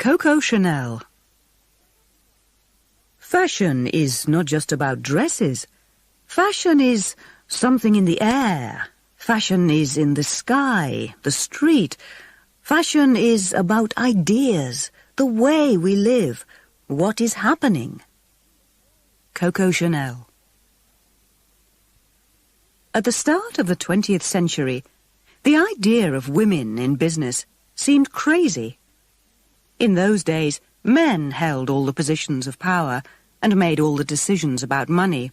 Coco Chanel. Fashion is not just about dresses. Fashion is something in the air. Fashion is in the sky, the street. Fashion is about ideas, the way we live, what is happening. Coco Chanel. At the start of the 20th century, the idea of women in business seemed crazy. In those days, men held all the positions of power and made all the decisions about money.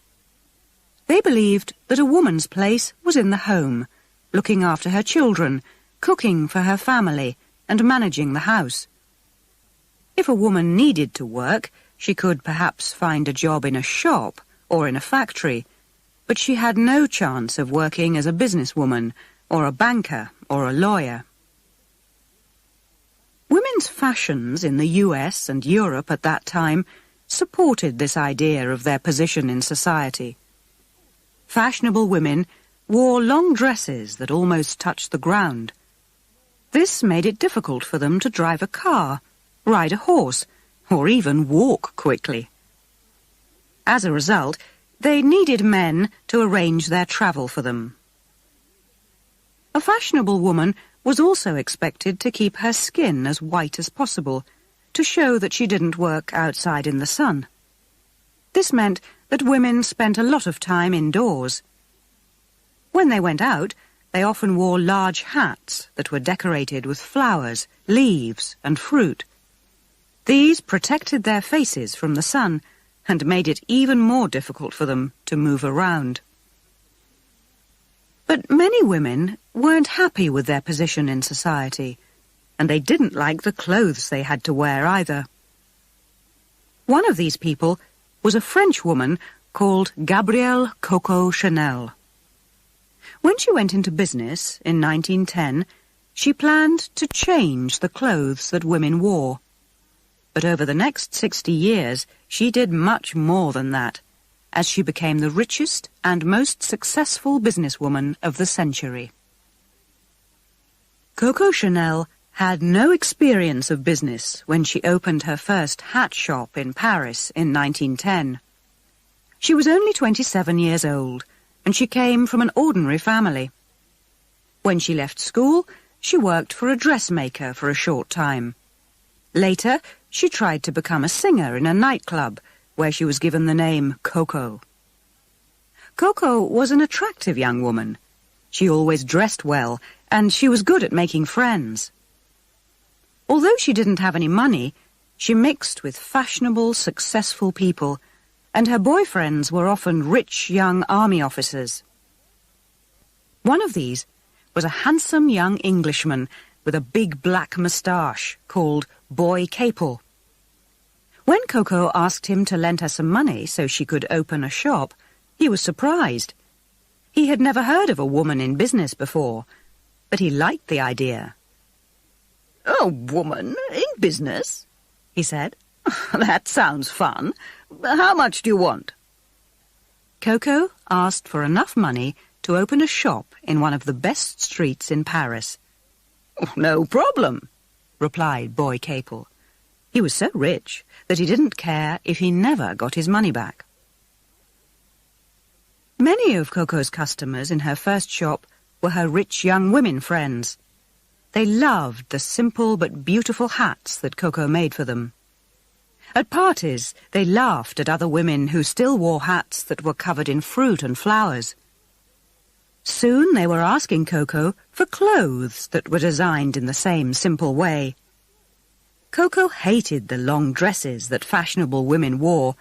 They believed that a woman's place was in the home, looking after her children, cooking for her family, and managing the house. If a woman needed to work, she could perhaps find a job in a shop or in a factory, but she had no chance of working as a businesswoman or a banker or a lawyer. Women's fashions in the US and Europe at that time supported this idea of their position in society. Fashionable women wore long dresses that almost touched the ground. This made it difficult for them to drive a car, ride a horse, or even walk quickly. As a result, they needed men to arrange their travel for them. A fashionable woman was also expected to keep her skin as white as possible, to show that she didn't work outside in the sun. This meant that women spent a lot of time indoors. When they went out, they often wore large hats that were decorated with flowers, leaves, and fruit. These protected their faces from the sun and made it even more difficult for them to move around. But many women weren't happy with their position in society, and they didn't like the clothes they had to wear either. One of these people was a French woman called Gabrielle Coco Chanel. When she went into business in 1910, she planned to change the clothes that women wore. But over the next 60 years, she did much more than that, as she became the richest and most successful businesswoman of the century. Coco Chanel had no experience of business when she opened her first hat shop in Paris in 1910. She was only 27 years old, and she came from an ordinary family. When she left school, she worked for a dressmaker for a short time. Later, she tried to become a singer in a nightclub, where she was given the name Coco. Coco was an attractive young woman. She always dressed well, and she was good at making friends. Although she didn't have any money, she mixed with fashionable, successful people, and her boyfriends were often rich young army officers. One of these was a handsome young Englishman with a big black moustache called Boy Capel. When Coco asked him to lend her some money so she could open a shop, he was surprised. He had never heard of a woman in business before, but he liked the idea. "A woman in business?" he said. "That sounds fun. How much do you want?" Coco asked for enough money to open a shop in one of the best streets in Paris. "No problem," replied Boy Capel. He was so rich that he didn't care if he never got his money back. Many of Coco's customers in her first shop were her rich young women friends. They loved the simple but beautiful hats that Coco made for them. At parties, they laughed at other women who still wore hats that were covered in fruit and flowers. Soon they were asking Coco for clothes that were designed in the same simple way. Coco hated the long dresses that fashionable women wore,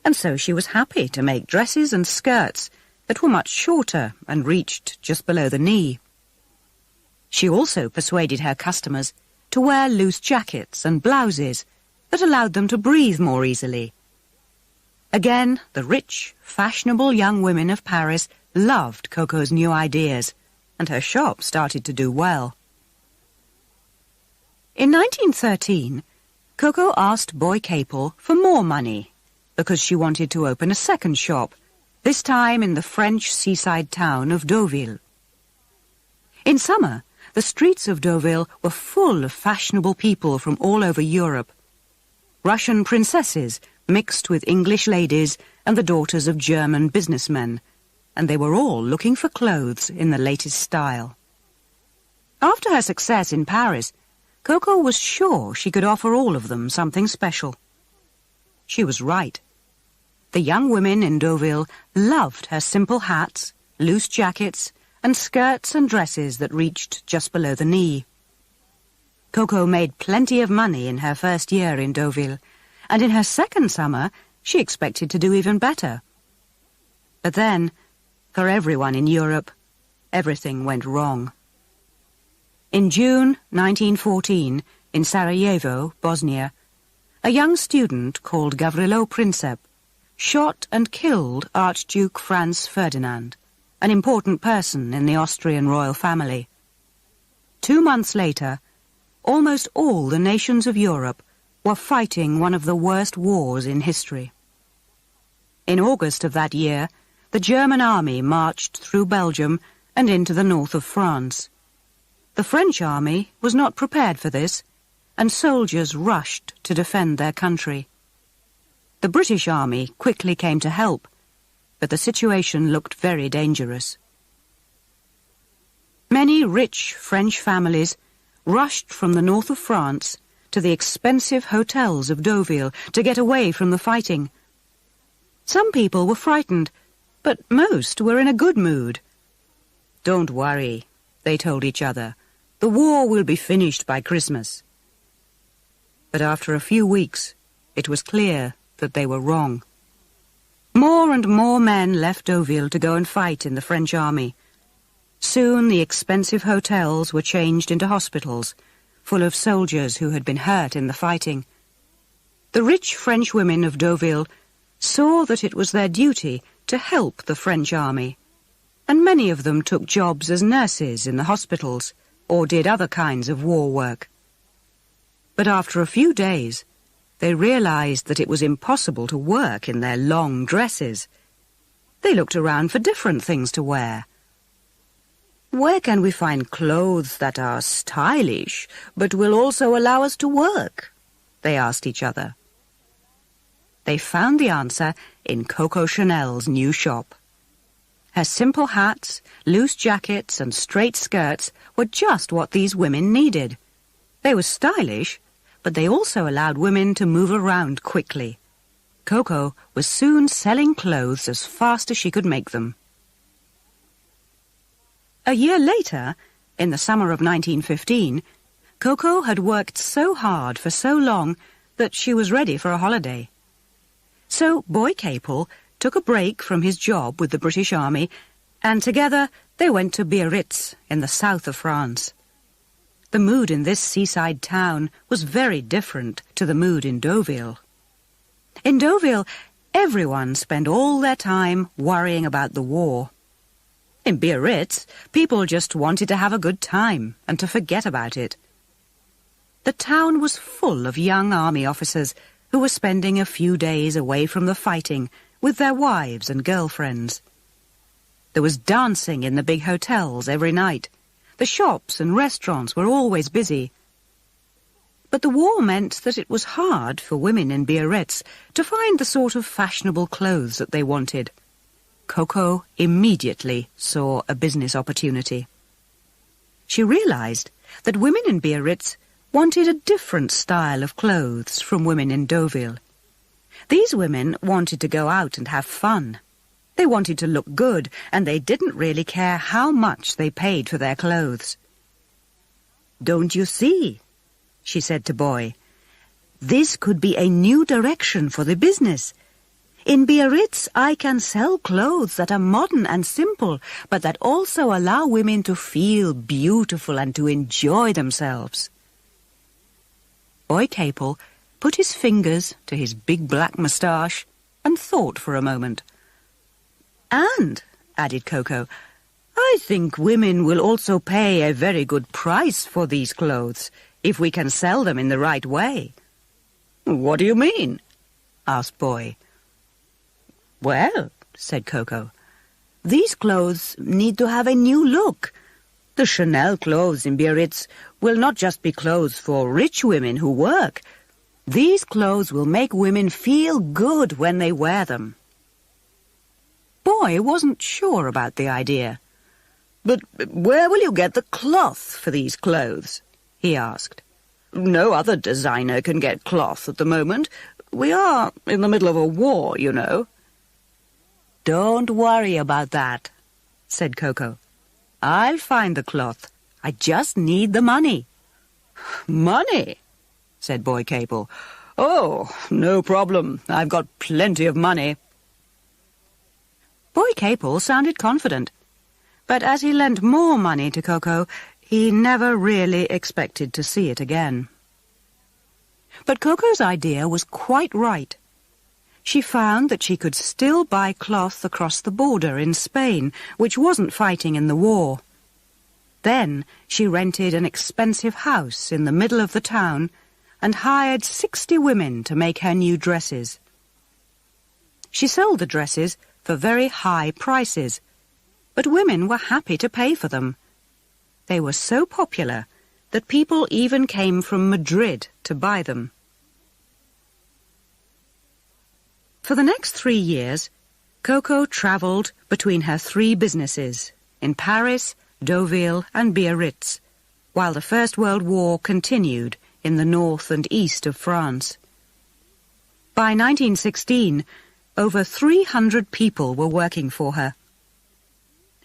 and so she was happy to make dresses and skirts that were much shorter and reached just below the knee. She also persuaded her customers to wear loose jackets and blouses that allowed them to breathe more easily. Again, the rich, fashionable young women of Paris loved Coco's new ideas, and her shop started to do well. In 1913, Coco asked Boy Capel for more money because she wanted to open a second shop, this time in the French seaside town of Deauville. In summer, the streets of Deauville were full of fashionable people from all over Europe, Russian princesses mixed with English ladies and the daughters of German businessmen, and they were all looking for clothes in the latest style. After her success in Paris, Coco was sure she could offer all of them something special. She was right. The young women in Deauville loved her simple hats, loose jackets, and skirts and dresses that reached just below the knee. Coco made plenty of money in her first year in Deauville, and in her second summer she expected to do even better. But then, for everyone in Europe, everything went wrong. In June 1914, in Sarajevo, Bosnia, a young student called Gavrilo Princip shot and killed Archduke Franz Ferdinand, an important person in the Austrian royal family. 2 months later, almost all the nations of Europe were fighting one of the worst wars in history. In August of that year, the German army marched through Belgium and into the north of France. The French army was not prepared for this, and soldiers rushed to defend their country. The British army quickly came to help, but the situation looked very dangerous. Many rich French families rushed from the north of France to the expensive hotels of Deauville to get away from the fighting. Some people were frightened, but most were in a good mood. "Don't worry," they told each other. "The war will be finished by Christmas." But after a few weeks, it was clear that they were wrong. More and more men left Deauville to go and fight in the French army. Soon the expensive hotels were changed into hospitals, full of soldiers who had been hurt in the fighting. The rich French women of Deauville saw that it was their duty to help the French army, and many of them took jobs as nurses in the hospitals or did other kinds of war work. But after a few days, they realized that it was impossible to work in their long dresses. They looked around for different things to wear. "Where can we find clothes that are stylish, but will also allow us to work?" they asked each other. They found the answer in Coco Chanel's new shop. Her simple hats, loose jackets, and straight skirts were just what these women needed. They were stylish, but they also allowed women to move around quickly. Coco was soon selling clothes as fast as she could make them. A year later, in the summer of 1915, Coco had worked so hard for so long that she was ready for a holiday. So Boy Capel took a break from his job with the British Army, and together they went to Biarritz in the south of France. The mood in this seaside town was very different to the mood in Deauville. In Deauville, everyone spent all their time worrying about the war. In Biarritz, people just wanted to have a good time and to forget about it. The town was full of young army officers who were spending a few days away from the fighting with their wives and girlfriends. There was dancing in the big hotels every night. The shops and restaurants were always busy. But the war meant that it was hard for women in Biarritz to find the sort of fashionable clothes that they wanted. Coco immediately saw a business opportunity. She realized that women in Biarritz wanted a different style of clothes from women in Deauville. These women wanted to go out and have fun. They wanted to look good, and they didn't really care how much they paid for their clothes. "Don't you see?" she said to Boy. "This could be a new direction for the business. In Biarritz, I can sell clothes that are modern and simple, but that also allow women to feel beautiful and to enjoy themselves." Boy Capel put his fingers to his big black moustache and thought for a moment. "And," added Coco, "I think women will also pay a very good price for these clothes, if we can sell them in the right way." "What do you mean?" asked Boy. "Well," said Coco, "these clothes need to have a new look. The Chanel clothes in Biarritz will not just be clothes for rich women who work. These clothes will make women feel good when they wear them. Boy wasn't sure about the idea. "But where will you get the cloth for these clothes?" he asked. "No other designer can get cloth at the moment. We are in the middle of a war, you know." "Don't worry about that," said Coco. "I'll find the cloth. I just need the money." "Money?" said Boy Capel. "Oh, no problem. I've got plenty of money." Boy Capel sounded confident, but as he lent more money to Coco, he never really expected to see it again. But Coco's idea was quite right. She found that she could still buy cloth across the border in Spain, which wasn't fighting in the war. Then she rented an expensive house in the middle of the town and hired 60 women to make her new dresses. She sold the dresses for very high prices, but women were happy to pay for them. They were so popular that people even came from Madrid to buy them. For the next 3 years, Coco travelled between her 3 businesses in Paris, Deauville and Biarritz, while the First World War continued in the north and east of France. By 1916, over 300 people were working for her.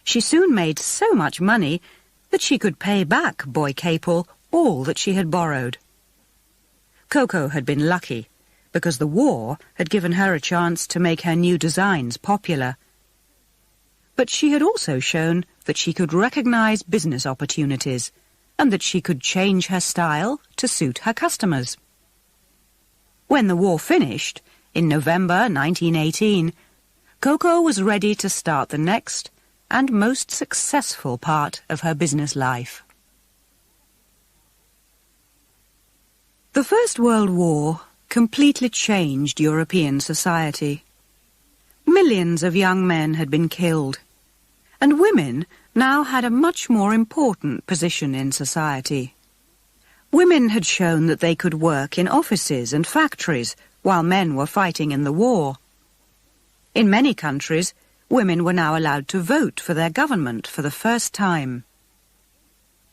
She soon made so much money that she could pay back Boy Capel all that she had borrowed. Coco had been lucky, because the war had given her a chance to make her new designs popular. But she had also shown that she could recognize business opportunities and that she could change her style to suit her customers. When the war finished, in November 1918, Coco was ready to start the next and most successful part of her business life. The First World War completely changed European society. Millions of young men had been killed, and women now had a much more important position in society. Women had shown that they could work in offices and factories while men were fighting in the war. In many countries, women were now allowed to vote for their government for the first time.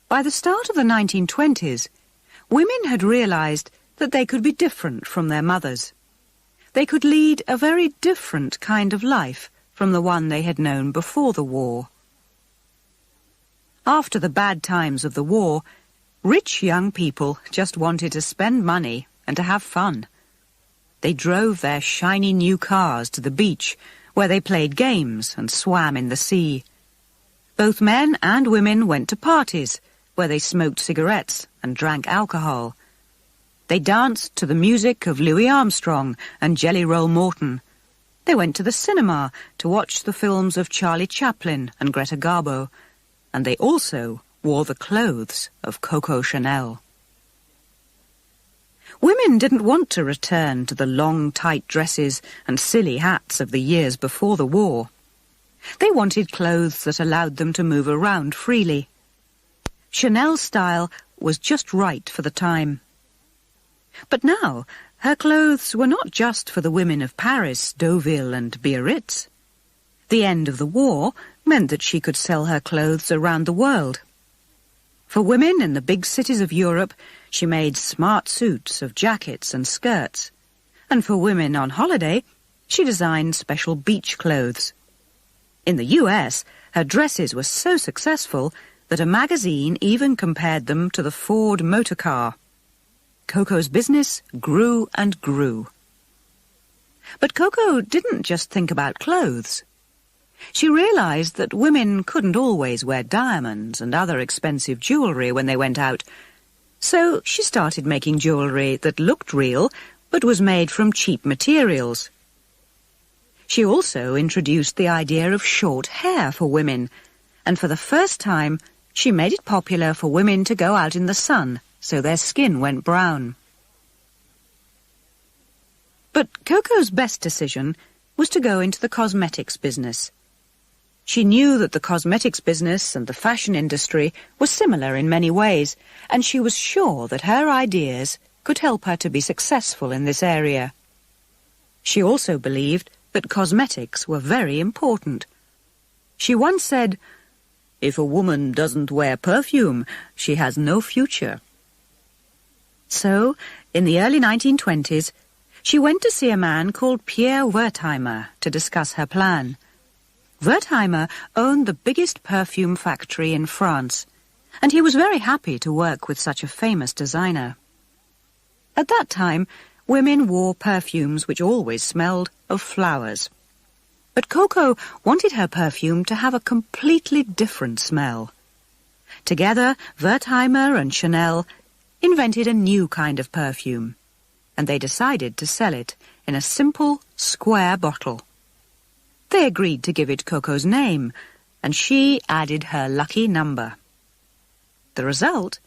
By the start of the 1920s, women had realized that they could be different from their mothers. They could lead a very different kind of life from the one they had known before the war. After the bad times of the war, rich young people just wanted to spend money and to have fun. They drove their shiny new cars to the beach, where they played games and swam in the sea. Both men and women went to parties, where they smoked cigarettes and drank alcohol. They danced to the music of Louis Armstrong and Jelly Roll Morton. They went to the cinema to watch the films of Charlie Chaplin and Greta Garbo, and they also wore the clothes of Coco Chanel. Women didn't want to return to the long, tight dresses and silly hats of the years before the war. They wanted clothes that allowed them to move around freely. Chanel's style was just right for the time. But now, her clothes were not just for the women of Paris, Deauville and Biarritz. The end of the war meant that she could sell her clothes around the world. For women in the big cities of Europe, she made smart suits of jackets and skirts. And for women on holiday, she designed special beach clothes. In the US, her dresses were so successful that a magazine even compared them to the Ford motor car. Coco's business grew and grew. But Coco didn't just think about clothes. She realized that women couldn't always wear diamonds and other expensive jewelry when they went out, so she started making jewelry that looked real but was made from cheap materials. She also introduced the idea of short hair for women, and for the first time she made it popular for women to go out in the sun so their skin went brown. But Coco's best decision was to go into the cosmetics business. She knew that the cosmetics business and the fashion industry were similar in many ways, and she was sure that her ideas could help her to be successful in this area. She also believed that cosmetics were very important. She once said, "If a woman doesn't wear perfume, she has no future." So, in the early 1920s, she went to see a man called Pierre Wertheimer to discuss her plan. Wertheimer owned the biggest perfume factory in France, and he was very happy to work with such a famous designer. At that time, women wore perfumes which always smelled of flowers. But Coco wanted her perfume to have a completely different smell. Together, Wertheimer and Chanel invented a new kind of perfume, and they decided to sell it in a simple, square bottle. They agreed to give it Coco's name, and she added her lucky number. The result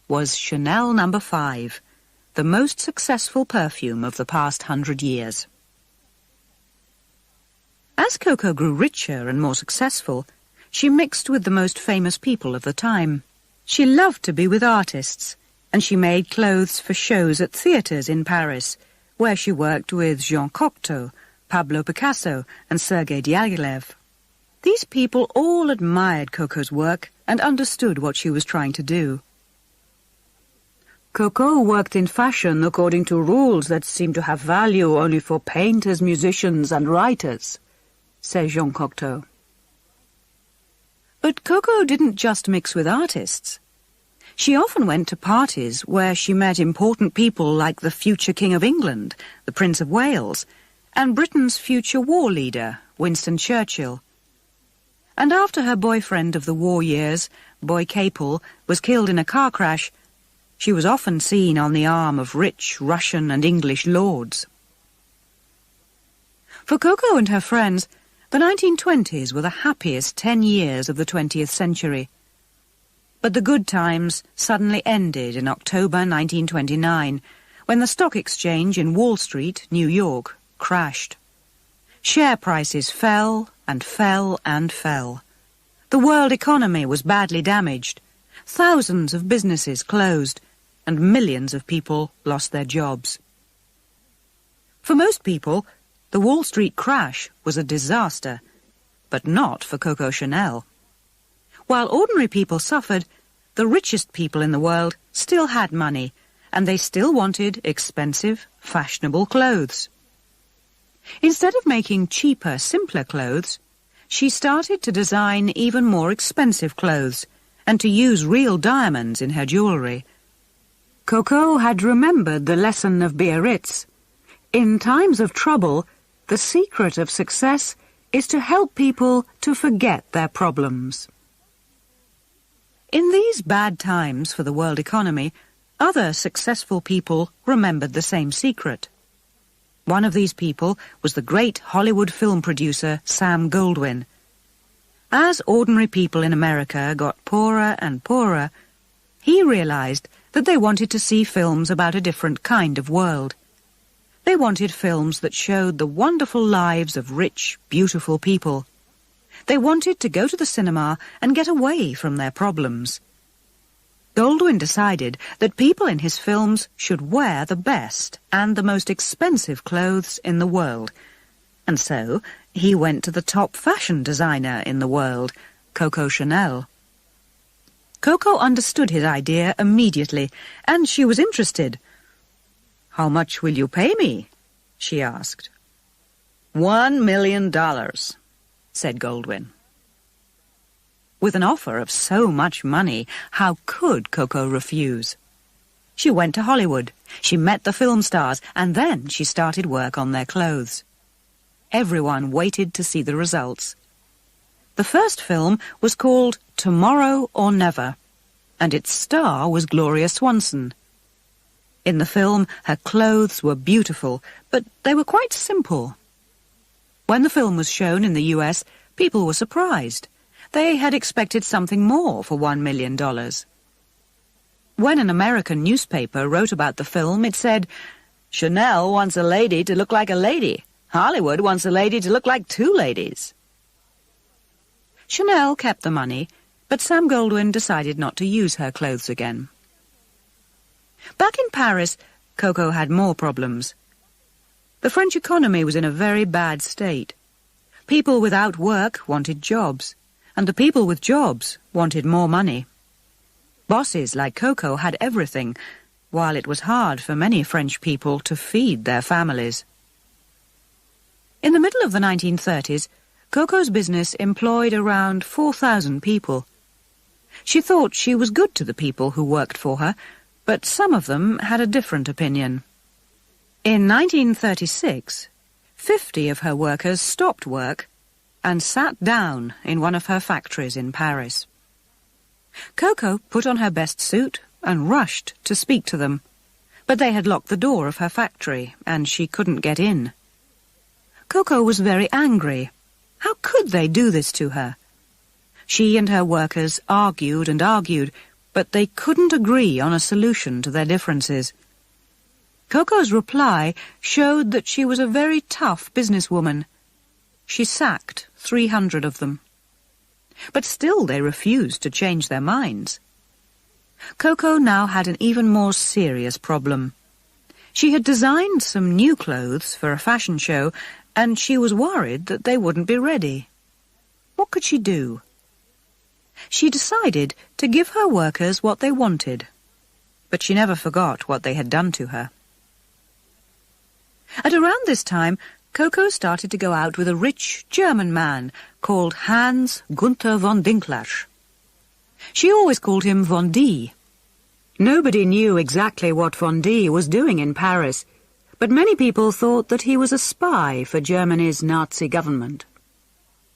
was Chanel No. 5, the most successful perfume of the past 100 years. As Coco grew richer and more successful, she mixed with the most famous people of the time. She loved to be with artists, and she made clothes for shows at theatres in Paris, where she worked with Jean Cocteau, Pablo Picasso, and Sergei Diaghilev. These people all admired Coco's work and understood what she was trying to do. Coco worked in fashion according to rules that seemed to have value only for painters, musicians, and writers, said Jean Cocteau. But Coco didn't just mix with artists. She often went to parties where she met important people like the future King of England, the Prince of Wales, and Britain's future war leader, Winston Churchill. And after her boyfriend of the war years, Boy Capel, was killed in a car crash, she was often seen on the arm of rich Russian and English lords. For Coco and her friends, the 1920s were the happiest 10 years of the 20th century. But the good times suddenly ended in October 1929, when the stock exchange in Wall Street, New York, crashed. Share prices fell and fell and fell. The world economy was badly damaged. Thousands of businesses closed, and millions of people lost their jobs. For most people, the Wall Street crash was a disaster, but not for Coco Chanel. While ordinary people suffered, the richest people in the world still had money, and they still wanted expensive, fashionable clothes. Instead of making cheaper, simpler clothes, she started to design even more expensive clothes and to use real diamonds in her jewellery. Coco had remembered the lesson of Biarritz. In times of trouble, the secret of success is to help people to forget their problems. In these bad times for the world economy, other successful people remembered the same secret. One of these people was the great Hollywood film producer Sam Goldwyn. As ordinary people in America got poorer and poorer, he realized that they wanted to see films about a different kind of world. They wanted films that showed the wonderful lives of rich, beautiful people. They wanted to go to the cinema and get away from their problems. Goldwyn decided that people in his films should wear the best and the most expensive clothes in the world. And so he went to the top fashion designer in the world, Coco Chanel. Coco understood his idea immediately, and she was interested. "How much will you pay me?" she asked. $1 million, said Goldwyn. With an offer of so much money, how could Coco refuse? She went to Hollywood, she met the film stars, and then she started work on their clothes. Everyone waited to see the results. The first film was called Tomorrow or Never, and its star was Gloria Swanson. In the film, her clothes were beautiful, but they were quite simple. When the film was shown in the US, people were surprised. They had expected something more for $1 million. When an American newspaper wrote about the film, it said, "Chanel wants a lady to look like a lady. Hollywood wants a lady to look like two ladies." Chanel kept the money, but Sam Goldwyn decided not to use her clothes again. Back in Paris, Cocoa had more problems. The French economy was in a very bad state. People without work wanted jobs, and the people with jobs wanted more money. Bosses like Cocoa had everything, while it was hard for many French people to feed their families. In the middle of the 1930s, Cocoa's business employed around 4,000 people. She thought she was good to the people who worked for her, but some of them had a different opinion. In 1936, 50 of her workers stopped work and sat down in one of her factories in Paris. Cocoa put on her best suit and rushed to speak to them, but they had locked the door of her factory and she couldn't get in. Cocoa was very angry. How could they do this to her? She and her workers argued and argued, but they couldn't agree on a solution to their differences. Cocoa's reply showed that she was a very tough businesswoman. She sacked 300 of them. But still they refused to change their minds. Cocoa now had an even more serious problem. She had designed some new clothes for a fashion show, and she was worried that they wouldn't be ready. What could she do? She decided to give her workers what they wanted, but she never forgot what they had done to her. At around this time, Cocoa started to go out with a rich German man called Hans Gunther von Dinklage. She always called him Von D. Nobody knew exactly what Von D was doing in Paris, but many people thought that he was a spy for Germany's Nazi government.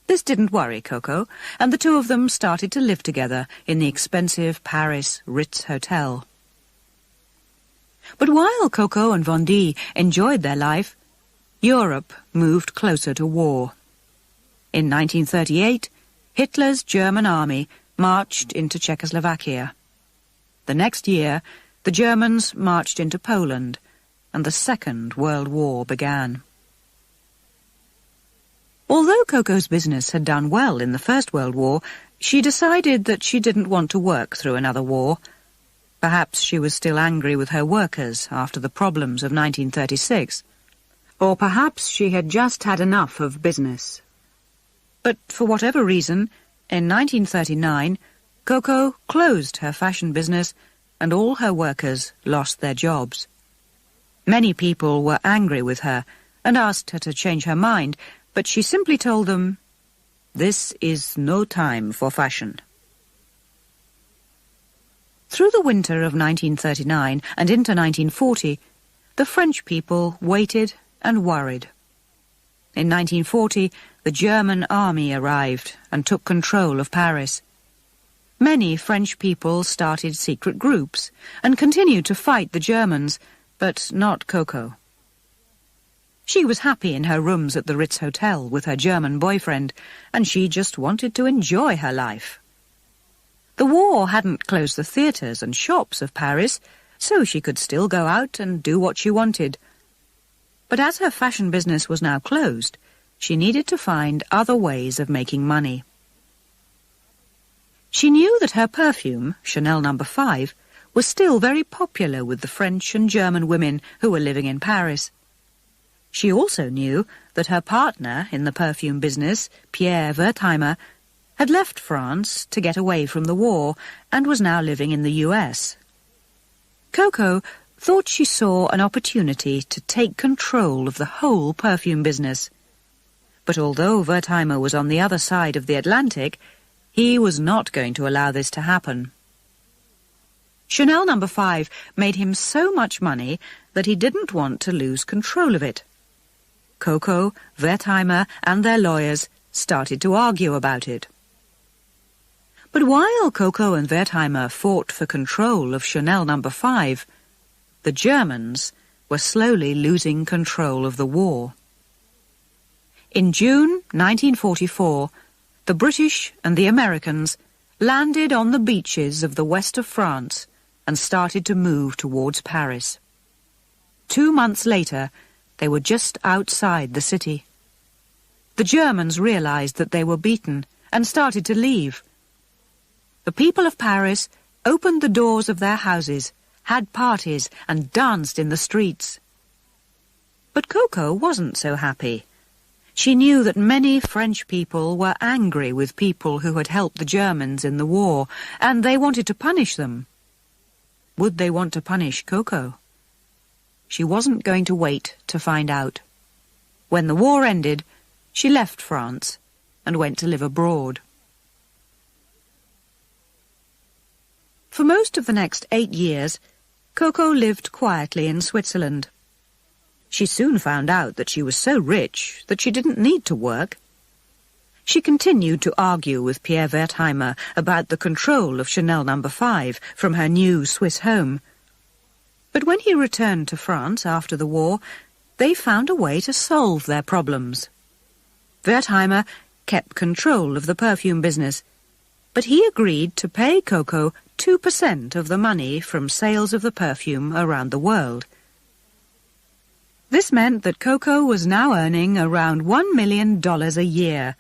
This didn't worry Cocoa, and the two of them started to live together in the expensive Paris Ritz Hotel. But while Cocoa and Von D enjoyed their life, Europe moved closer to war. In 1938, Hitler's German army marched into Czechoslovakia. The next year, the Germans marched into Poland, and the Second World War began. Although Cocoa's business had done well in the First World War, she decided that she didn't want to work through another war. Perhaps she was still angry with her workers after the problems of 1936. Or perhaps she had just had enough of business. But for whatever reason, in 1939, Cocoa closed her fashion business and all her workers lost their jobs. Many people were angry with her and asked her to change her mind, but she simply told them, "This is no time for fashion." Through the winter of 1939 and into 1940, the French people waited and worried. In 1940, the German army arrived and took control of Paris. Many French people started secret groups and continued to fight the Germans, but not Cocoa. She was happy in her rooms at the Ritz Hotel with her German boyfriend, and she just wanted to enjoy her life. The war hadn't closed the theatres and shops of Paris, so she could still go out and do what she wanted. But as her fashion business was now closed, she needed to find other ways of making money. She knew that her perfume, Chanel No. 5, was still very popular with the French and German women who were living in Paris. She also knew that her partner in the perfume business, Pierre Wertheimer, had left France to get away from the war and was now living in the US. Cocoa thought she saw an opportunity to take control of the whole perfume business. But although Wertheimer was on the other side of the Atlantic, he was not going to allow this to happen. Chanel No. 5 made him so much money that he didn't want to lose control of it. Cocoa, Wertheimer, and their lawyers started to argue about it. But while Cocoa and Wertheimer fought for control of Chanel No. 5, the Germans were slowly losing control of the war. In June 1944, the British and the Americans landed on the beaches of the west of France and started to move towards Paris. 2 months later, they were just outside the city. The Germans realized that they were beaten and started to leave. The people of Paris opened the doors of their houses had parties and danced in the streets. But Coco wasn't so happy. She knew that many French people were angry with people who had helped the Germans in the war, and they wanted to punish them. Would they want to punish Coco? She wasn't going to wait to find out. When the war ended, she left France and went to live abroad. For most of the next 8 years, Coco lived quietly in Switzerland. She soon found out that she was so rich that she didn't need to work. She continued to argue with Pierre Wertheimer about the control of Chanel No. 5 from her new Swiss home. But when he returned to France after the war, they found a way to solve their problems. Wertheimer kept control of the perfume business, but he agreed to pay Coco 2% of the money from sales of the perfume around the world. This meant that Coco was now earning around $1 million a year,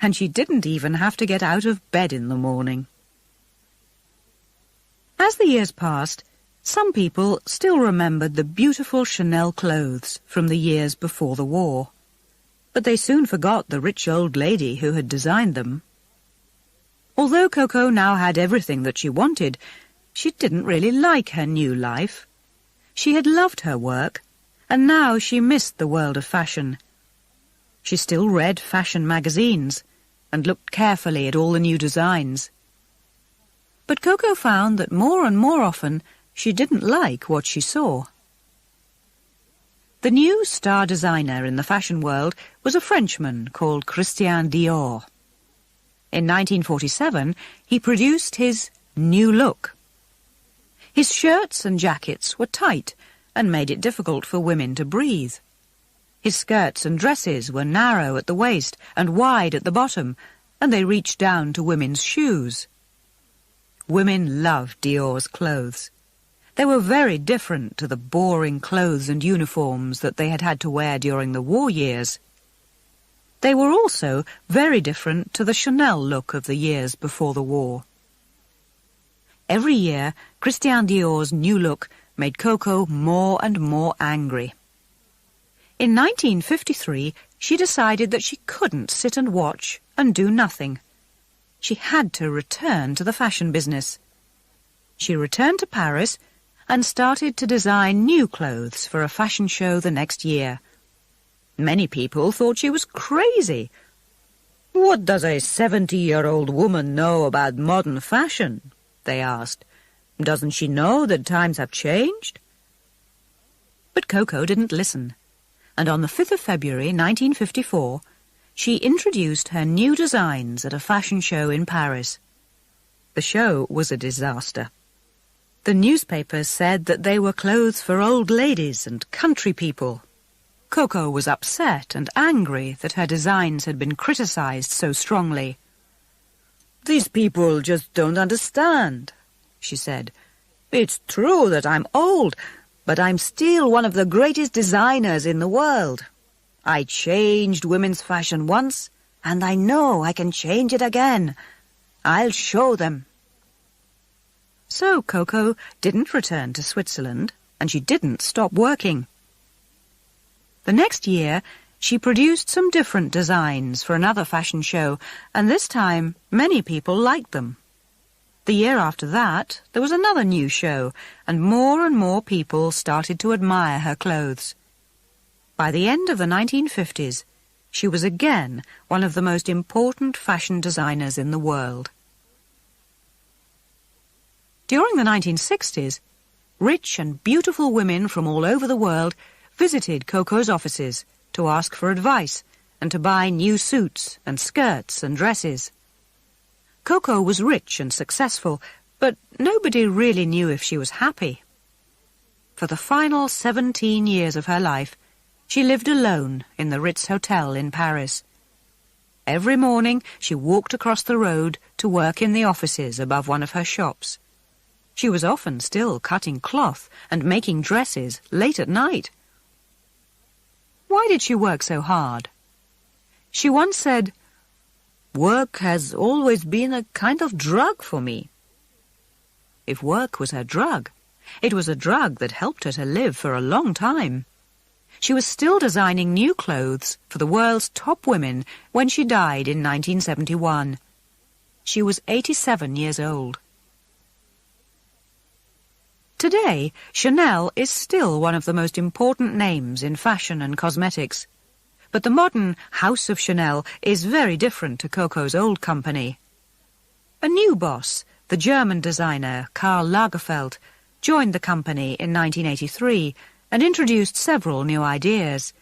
and she didn't even have to get out of bed in the morning. As the years passed, some people still remembered the beautiful Chanel clothes from the years before the war, but they soon forgot the rich old lady who had designed them. Although Coco now had everything that she wanted, she didn't really like her new life. She had loved her work, and now she missed the world of fashion. She still read fashion magazines and looked carefully at all the new designs. But Coco found that more and more often she didn't like what she saw. The new star designer in the fashion world was a Frenchman called Christian Dior. In 1947, he produced his new look. His shirts and jackets were tight and made it difficult for women to breathe. His skirts and dresses were narrow at the waist and wide at the bottom, and they reached down to women's shoes. Women loved Dior's clothes. They were very different to the boring clothes and uniforms that they had had to wear during the war years. They were also very different to the Chanel look of the years before the war. Every year, Christian Dior's new look made Coco more and more angry. In 1953, she decided that she couldn't sit and watch and do nothing. She had to return to the fashion business. She returned to Paris and started to design new clothes for a fashion show the next year. Many people thought she was crazy. "What does a 70-year-old woman know about modern fashion?" they asked. "Doesn't she know that times have changed?" But Coco didn't listen, and on the 5th of February 1954, she introduced her new designs at a fashion show in Paris. The show was a disaster. The newspapers said that they were clothes for old ladies and country people. Coco was upset and angry that her designs had been criticized so strongly. "These people just don't understand," she said. "It's true that I'm old, but I'm still one of the greatest designers in the world. I changed women's fashion once, and I know I can change it again. I'll show them." So Coco didn't return to Switzerland, and she didn't stop working. The next year, she produced some different designs for another fashion show, and this time many people liked them. The year after that, there was another new show, and more people started to admire her clothes. By the end of the 1950s, she was again one of the most important fashion designers in the world. During the 1960s, rich and beautiful women from all over the world visited Coco's offices to ask for advice and to buy new suits and skirts and dresses. Coco was rich and successful, but nobody really knew if she was happy. For the final 17 years of her life, she lived alone in the Ritz Hotel in Paris. Every morning she walked across the road to work in the offices above one of her shops. She was often still cutting cloth and making dresses late at night. Why did she work so hard? She once said, "Work has always been a kind of drug for me." If work was her drug, It was a drug that helped her to live for a long time. She was still designing new clothes for the world's top women when she died in 1971. She was 87 years old. Today, Chanel is still one of the most important names in fashion and cosmetics. But the modern House of Chanel is very different to Coco's old company. A new boss, the German designer Karl Lagerfeld, joined the company in 1983 and introduced several new ideas.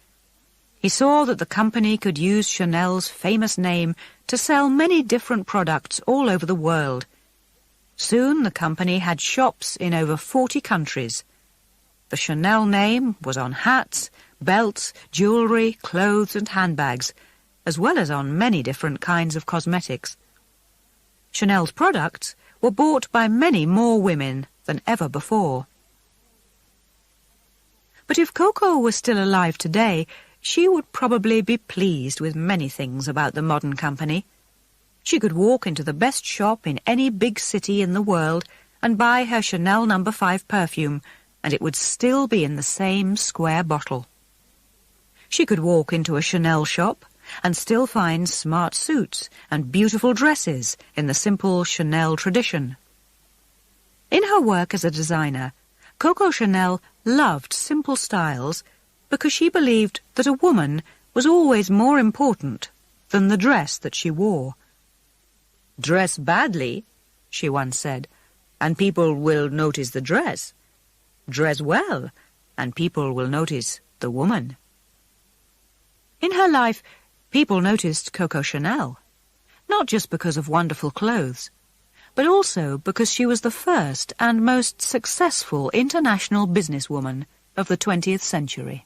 He saw that the company could use Chanel's famous name to sell many different products all over the world. Soon the company had shops in over 40 countries. The Chanel name was on hats, belts, jewellery, clothes and handbags, as well as on many different kinds of cosmetics. Chanel's products were bought by many more women than ever before. But if Coco was still alive today, she would probably be pleased with many things about the modern company. She could walk into the best shop in any big city in the world and buy her Chanel No. 5 perfume, and it would still be in the same square bottle. She could walk into a Chanel shop and still find smart suits and beautiful dresses in the simple Chanel tradition. In her work as a designer, Coco Chanel loved simple styles because she believed that a woman was always more important than the dress that she wore. "Dress badly," she once said, "and people will notice the dress. Dress well, and people will notice the woman." In her life, people noticed Coco Chanel, not just because of wonderful clothes, but also because she was the first and most successful international businesswoman of the 20th century.